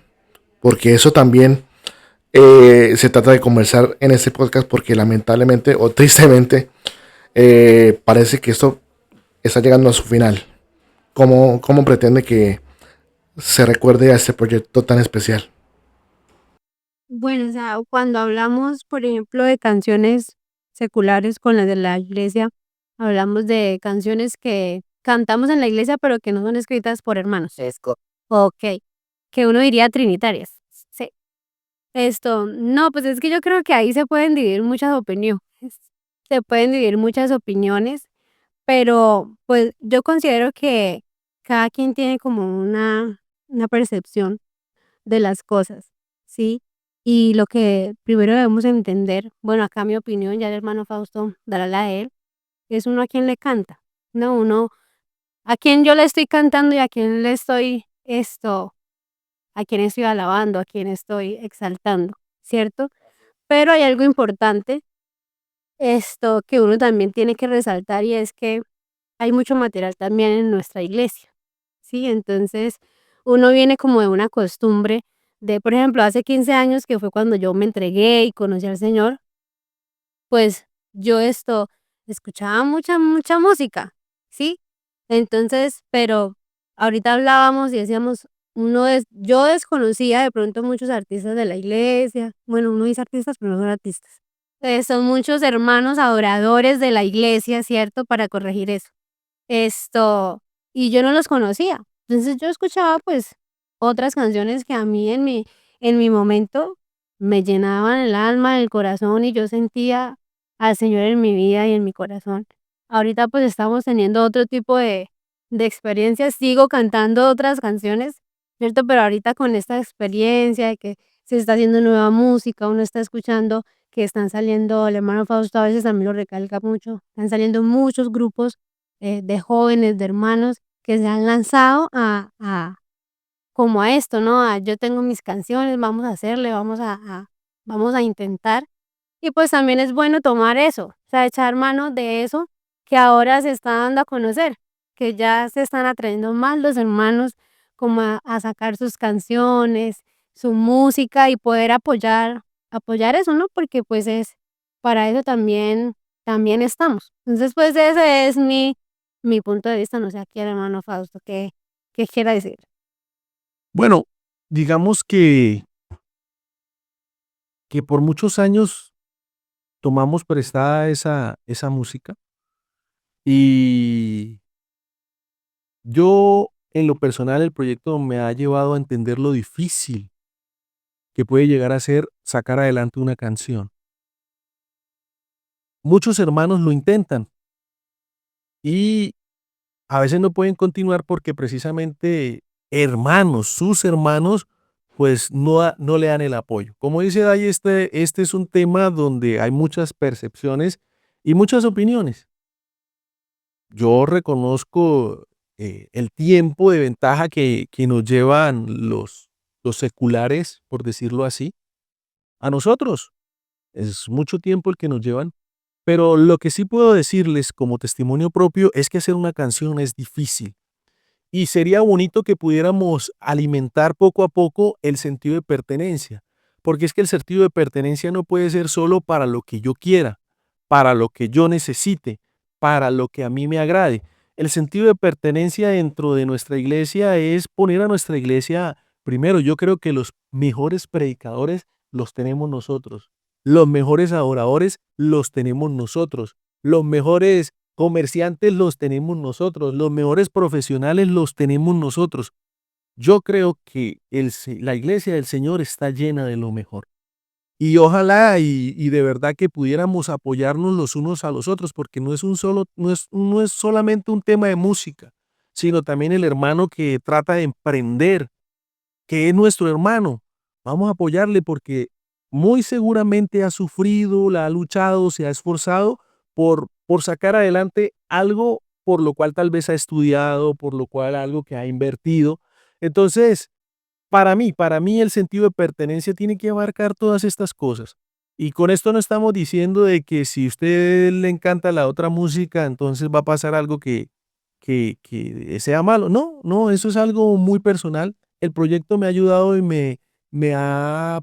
Porque eso también se trata de conversar en este podcast, porque lamentablemente o tristemente parece que esto está llegando a su final. ¿Cómo pretende que se recuerde a este proyecto tan especial? Bueno, o sea, cuando hablamos, por ejemplo, de canciones seculares con las de la iglesia, hablamos de canciones que cantamos en la iglesia, pero que no son escritas por hermanos. Ok, que uno diría trinitarias. Sí. No, pues es que yo creo que ahí se pueden dividir muchas opiniones. Se pueden dividir muchas opiniones, pero pues yo considero que cada quien tiene como una percepción de las cosas, ¿sí? Y lo que primero debemos entender, bueno, acá mi opinión, ya el hermano Fausto dará la de él, es uno a quien le canta, ¿no? Uno a quien yo le estoy cantando y a quien le estoy a quien estoy alabando, a quien estoy exaltando, ¿cierto? Pero hay algo importante, que uno también tiene que resaltar y es que hay mucho material también en nuestra iglesia, ¿sí? Entonces, uno viene como de una costumbre de, por ejemplo, hace 15 años, que fue cuando yo me entregué y conocí al Señor, pues yo escuchaba mucha música, ¿sí? Entonces, pero ahorita hablábamos y decíamos, yo desconocía de pronto muchos artistas de la iglesia, bueno, uno dice artistas, pero no son artistas. Son muchos hermanos adoradores de la iglesia, ¿cierto? Para corregir eso. Esto, y yo no los conocía. Entonces yo escuchaba pues otras canciones que a mí en mi momento me llenaban el alma, el corazón y yo sentía al Señor en mi vida y en mi corazón. Ahorita pues estamos teniendo otro tipo de experiencias, sigo cantando otras canciones, ¿cierto? Pero ahorita con esta experiencia de que se está haciendo nueva música, uno está escuchando que están saliendo, el hermano Fausto a veces también lo recalca mucho, están saliendo muchos grupos de jóvenes, de hermanos que se han lanzado como a esto, ¿no? Yo tengo mis canciones, vamos a hacerle, vamos a intentar. Y pues también es bueno tomar eso, o sea, echar mano de eso que ahora se está dando a conocer, que ya se están atreviendo más los hermanos como a sacar sus canciones, su música y poder apoyar eso, ¿no? Porque pues para eso también también estamos. Entonces, pues ese es mi punto de vista, no sé aquí el hermano Fausto, ¿qué quiera decir? Bueno, digamos que por muchos años tomamos prestada esa música y yo, en lo personal, el proyecto me ha llevado a entender lo difícil que puede llegar a ser sacar adelante una canción. Muchos hermanos lo intentan y a veces no pueden continuar porque precisamente hermanos, sus hermanos, pues no le dan el apoyo. Como dice Day, este es un tema donde hay muchas percepciones y muchas opiniones. Yo reconozco el tiempo de ventaja que nos llevan los seculares, por decirlo así, a nosotros. Es mucho tiempo el que nos llevan. Pero lo que sí puedo decirles como testimonio propio es que hacer una canción es difícil. Y sería bonito que pudiéramos alimentar poco a poco el sentido de pertenencia, porque es que el sentido de pertenencia no puede ser solo para lo que yo quiera, para lo que yo necesite, para lo que a mí me agrade. El sentido de pertenencia dentro de nuestra iglesia es poner a nuestra iglesia primero. Yo creo que los mejores predicadores los tenemos nosotros. Los mejores adoradores los tenemos nosotros. Los mejores comerciantes los tenemos nosotros, los mejores profesionales los tenemos nosotros. Yo creo que la iglesia del Señor está llena de lo mejor. Y ojalá y de verdad que pudiéramos apoyarnos los unos a los otros, porque no es solamente un tema de música, sino también el hermano que trata de emprender, que es nuestro hermano. Vamos a apoyarle porque muy seguramente ha sufrido, la ha luchado, se ha esforzado por sacar adelante algo por lo cual tal vez ha estudiado, por lo cual algo que ha invertido. Entonces, para mí el sentido de pertenencia tiene que abarcar todas estas cosas. Y con esto no estamos diciendo de que si a usted le encanta la otra música, entonces va a pasar algo que sea malo. No, no, eso es algo muy personal. El proyecto me ha ayudado y me ha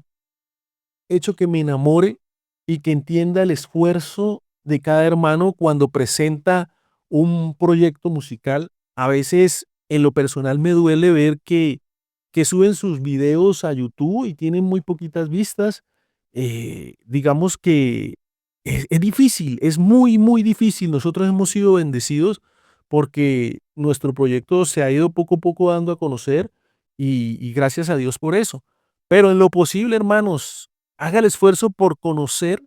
hecho que me enamore y que entienda el esfuerzo de cada hermano cuando presenta un proyecto musical. A veces, en lo personal, me duele ver que suben sus videos a YouTube y tienen muy poquitas vistas. Digamos que es difícil, es muy, muy difícil. Nosotros hemos sido bendecidos porque nuestro proyecto se ha ido poco a poco dando a conocer y gracias a Dios por eso. Pero en lo posible, hermanos, haga el esfuerzo por conocer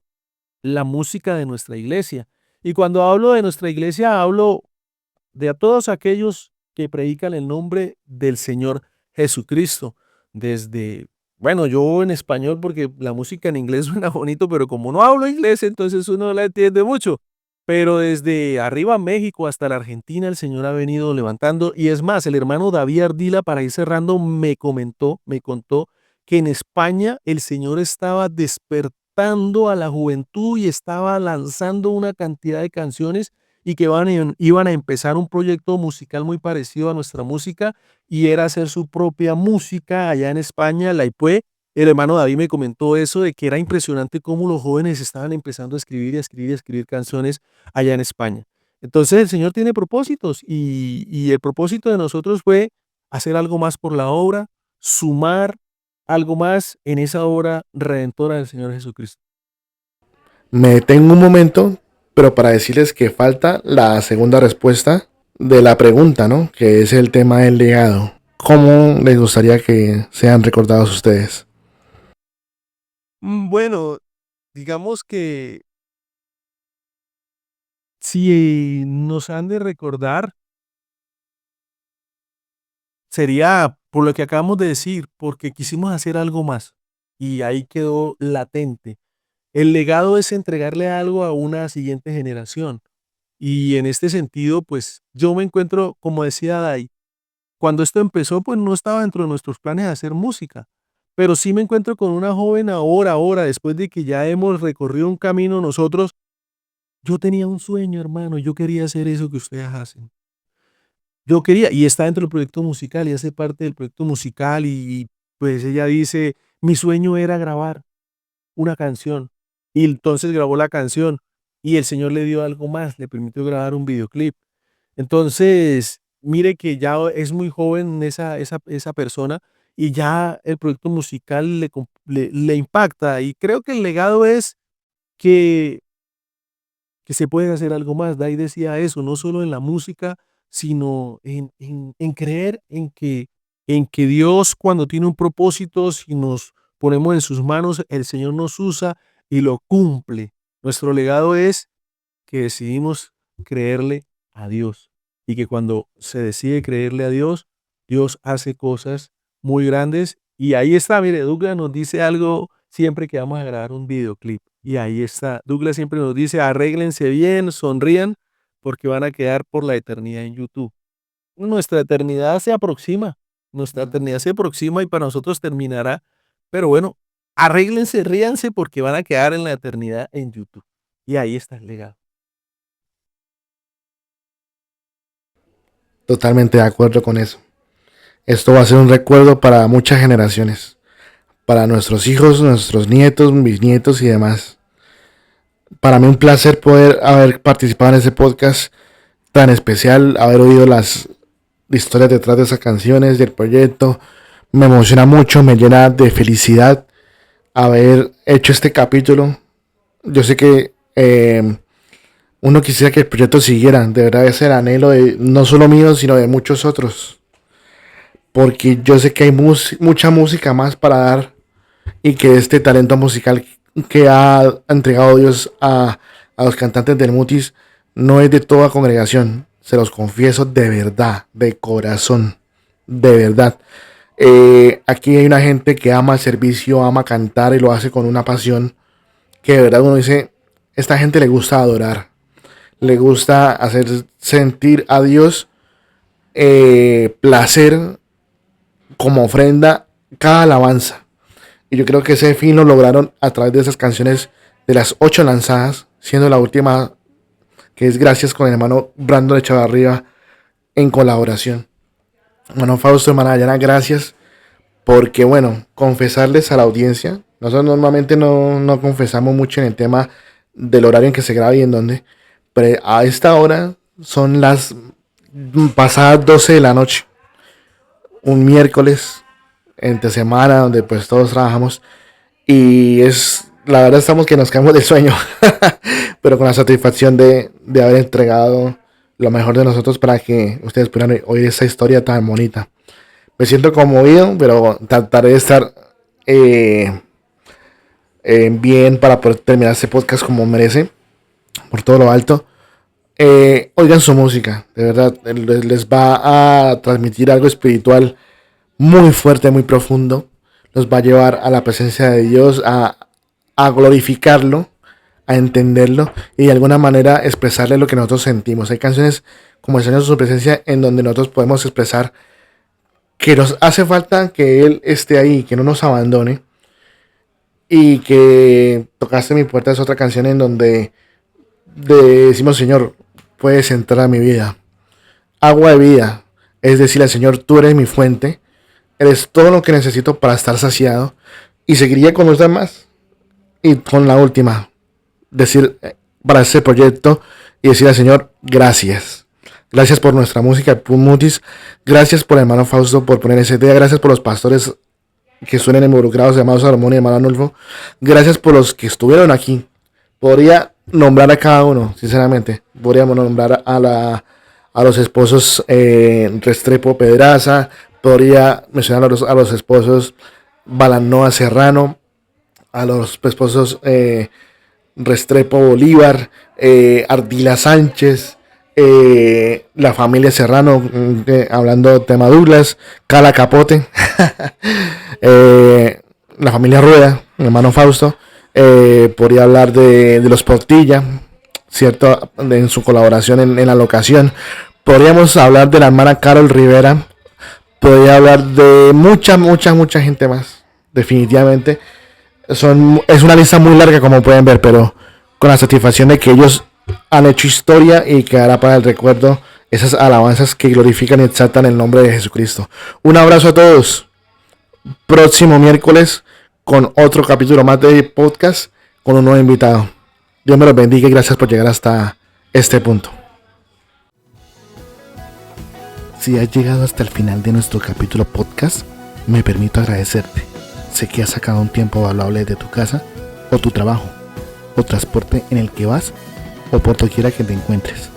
la música de nuestra iglesia. Y cuando hablo de nuestra iglesia, hablo de a todos aquellos que predican el nombre del Señor Jesucristo. Desde, bueno, yo en español, porque la música en inglés suena bonito, pero como no hablo inglés, entonces uno no la entiende mucho. Pero desde arriba México hasta la Argentina, el Señor ha venido levantando. Y es más, el hermano David Ardila, para ir cerrando, me contó que en España el Señor estaba despertando a la juventud y estaba lanzando una cantidad de canciones y que iban a empezar un proyecto musical muy parecido a nuestra música y era hacer su propia música allá en España, la IPUE. El hermano David me comentó eso de que era impresionante cómo los jóvenes estaban empezando a escribir y a escribir y a escribir canciones allá en España. Entonces el Señor tiene propósitos y el propósito de nosotros fue hacer algo más por la obra, sumar algo más en esa obra redentora del Señor Jesucristo. Me detengo un momento, pero para decirles que falta la segunda respuesta de la pregunta, ¿no? Que es el tema del legado. ¿Cómo les gustaría que sean recordados ustedes? Bueno, digamos que si nos han de recordar, sería por lo que acabamos de decir, porque quisimos hacer algo más y ahí quedó latente. El legado es entregarle algo a una siguiente generación y en este sentido, pues yo me encuentro, como decía Dai, cuando esto empezó, pues no estaba dentro de nuestros planes de hacer música, pero sí me encuentro con una joven ahora, después de que ya hemos recorrido un camino nosotros. Yo tenía un sueño, hermano, yo quería hacer eso que ustedes hacen. Yo quería, y está dentro del proyecto musical y hace parte del proyecto musical y pues ella dice, mi sueño era grabar una canción y entonces grabó la canción y el Señor le dio algo más, le permitió grabar un videoclip. Entonces, mire que ya es muy joven esa persona y ya el proyecto musical le impacta. Y creo que el legado es que, que se puede hacer algo más. Dai decía eso, no solo en la música, sino en creer en que Dios, cuando tiene un propósito, si nos ponemos en sus manos, el Señor nos usa y lo cumple. Nuestro legado es que decidimos creerle a Dios y que cuando se decide creerle a Dios, Dios hace cosas muy grandes. Y ahí está, mire, Douglas nos dice algo siempre que vamos a grabar un videoclip. Y ahí está, Douglas siempre nos dice, arréglense bien, sonrían, porque van a quedar por la eternidad en YouTube. Nuestra eternidad se aproxima, nuestra eternidad se aproxima y para nosotros terminará. Pero bueno, arréglense, ríanse, porque van a quedar en la eternidad en YouTube. Y ahí está el legado. Totalmente de acuerdo con eso. Esto va a ser un recuerdo para muchas generaciones, para nuestros hijos, nuestros nietos, bisnietos y demás. Para mí un placer poder haber participado en ese podcast tan especial, haber oído las historias detrás de esas canciones, del proyecto. Me emociona mucho, me llena de felicidad haber hecho este capítulo. Yo sé que uno quisiera que el proyecto siguiera, de verdad es el anhelo de no solo mío, sino de muchos otros. Porque yo sé que hay mucha música más para dar y que este talento musical que ha entregado Dios a los cantantes del Mutis no es de toda congregación. Se los confieso de verdad, de corazón, de verdad. Aquí hay una gente que ama el servicio, ama cantar y lo hace con una pasión que de verdad uno dice, esta gente le gusta adorar, le gusta hacer sentir a Dios placer como ofrenda cada alabanza. Y yo creo que ese fin lo lograron a través de esas canciones, de las 8 lanzadas, siendo la última que es gracias con el hermano Brandon Echavarría en colaboración. Hermano Fausto, hermana Dayana, gracias, porque bueno, confesarles a la audiencia, nosotros normalmente no confesamos mucho en el tema del horario en que se graba y en dónde, pero a esta hora son las pasadas 12 de la noche, un miércoles entre semana donde pues todos trabajamos y es la verdad estamos que nos caemos del sueño pero con la satisfacción de haber entregado lo mejor de nosotros para que ustedes puedan oír esa historia tan bonita. Me siento conmovido, pero trataré de estar bien para poder terminar este podcast como merece, por todo lo alto. Oigan su música, de verdad, les va a transmitir algo espiritual muy fuerte, muy profundo. Los va a llevar a la presencia de Dios, a glorificarlo, a entenderlo y de alguna manera expresarle lo que nosotros sentimos. Hay canciones como El Señor de su presencia en donde nosotros podemos expresar que nos hace falta que Él esté ahí, que no nos abandone. Y que Tocaste mi puerta es otra canción en donde decimos, Señor, puedes entrar a mi vida. Agua de vida, es decir, al Señor, tú eres mi fuente, eres todo lo que necesito para estar saciado. Y seguiría con los demás. Y con la última, decir para este proyecto y decir al Señor, gracias. Gracias por nuestra música, Mutis. Gracias por el hermano Fausto por poner ese día. Gracias por los pastores que suelen involucrados, llamados Salomón y hermano Anulfo. Gracias por los que estuvieron aquí. Podría nombrar a cada uno, sinceramente. Podríamos nombrar a los esposos Restrepo Pedraza. Podría mencionar a los esposos Balanoa Serrano. A los esposos Restrepo Bolívar, Ardila Sánchez, la familia Serrano, hablando de tema Douglas, Cala Capote, la familia Rueda, mi hermano Fausto, podría hablar de los Portilla, ¿cierto? En su colaboración en la locación. Podríamos hablar de la hermana Carol Rivera, podría hablar de mucha gente más, definitivamente. Es una lista muy larga como pueden ver, pero con la satisfacción de que ellos han hecho historia y quedará para el recuerdo esas alabanzas que glorifican y exaltan el nombre de Jesucristo. Un abrazo a todos. Próximo miércoles con otro capítulo más de podcast con un nuevo invitado. Dios me los bendiga y gracias por llegar hasta este punto. Si has llegado hasta el final de nuestro capítulo podcast, me permito agradecerte. Sé que has sacado un tiempo valuable de tu casa, o tu trabajo, o transporte en el que vas, o por doquiera que te encuentres.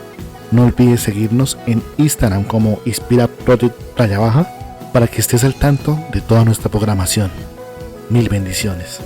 No olvides seguirnos en Instagram como Inspira Project _ para que estés al tanto de toda nuestra programación. Mil bendiciones.